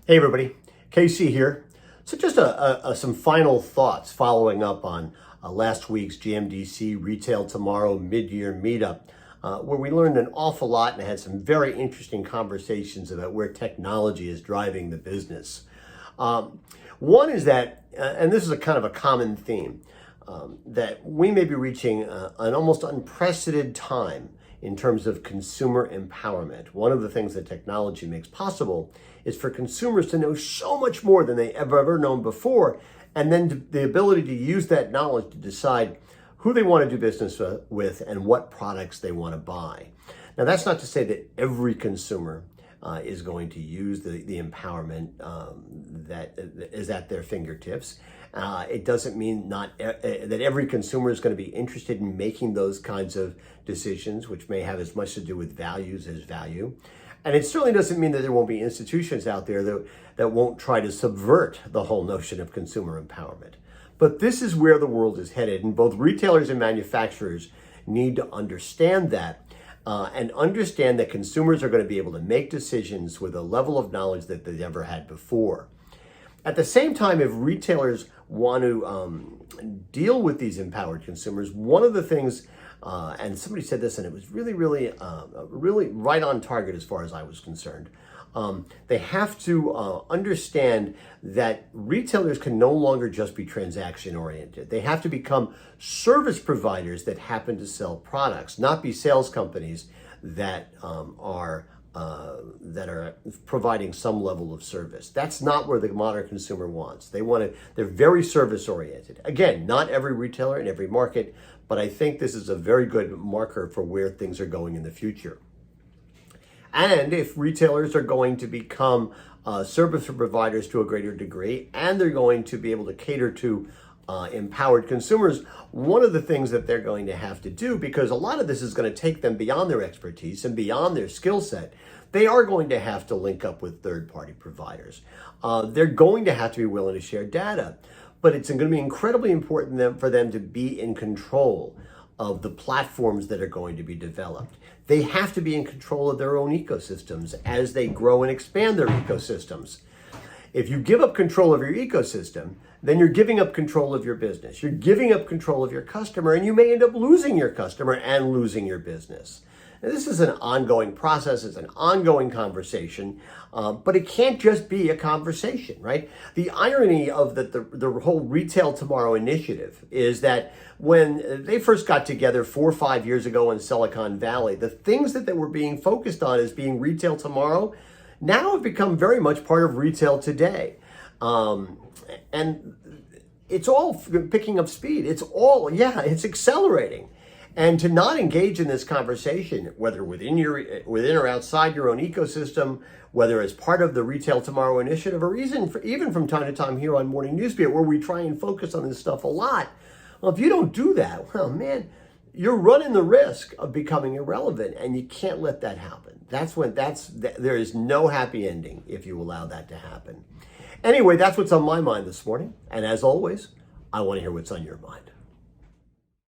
Hey everybody, KC here. So just some final thoughts following up on last week's GMDC-Retail Tomorrow Mid-Year Meet-Up, where we learned an awful lot and had some very interesting conversations about where technology is driving the business. One is that, and this is a kind of a common theme, that we may be reaching an almost unprecedented time in terms of consumer empowerment. One of the things that technology makes possible is for consumers to know so much more than they ever known before, and then the ability to use that knowledge to decide who they want to do business with and what products they want to buy. Now, that's not to say that every consumer is going to use the empowerment that is at their fingertips. It doesn't mean that every consumer is going to be interested in making those kinds of decisions, which may have as much to do with values as value. And it certainly doesn't mean that there won't be institutions out there that won't try to subvert the whole notion of consumer empowerment. But this is where the world is headed, and both retailers and manufacturers need to understand that. And understand that consumers are going to be able to make decisions with a level of knowledge that they've never had before. At the same time, if retailers want to deal with these empowered consumers, one of the things, and somebody said this, and it was really right on target as far as I was concerned, they have to understand that retailers can no longer just be transaction oriented. They have to become service providers that happen to sell products, not be sales companies that are providing some level of service. That's not where the modern consumer wants. They're very service oriented. Again, not every retailer in every market, but I think this is a very good marker for where things are going in the future. And if retailers are going to become service providers to a greater degree, and they're going to be able to cater to empowered consumers, one of the things that they're going to have to do, because a lot of this is going to take them beyond their expertise and beyond their skill set, they are going to have to link up with third-party providers. They're going to have to be willing to share data, but it's going to be incredibly important for them to be in control of the platforms that are going to be developed. They have to be in control of their own ecosystems as they grow and expand their ecosystems. If you give up control of your ecosystem, then you're giving up control of your business. You're giving up control of your customer, and you may end up losing your customer and losing your business. Now, this is an ongoing process. It's an ongoing conversation, but it can't just be a conversation, right? The irony of the whole Retail Tomorrow initiative is that when they first got together 4 or 5 years ago in Silicon Valley, the things that they were being focused on as being Retail Tomorrow now have become very much part of retail today. And it's all picking up speed. It's accelerating. And to not engage in this conversation, whether within or outside your own ecosystem, whether as part of the Retail Tomorrow initiative, or even from time to time here on Morning Newsbeat, where we try and focus on this stuff a lot. Well, if you don't do that, well, man, you're running the risk of becoming irrelevant, and you can't let that happen. There is no happy ending if you allow that to happen. Anyway, that's what's on my mind this morning. And as always, I want to hear what's on your mind.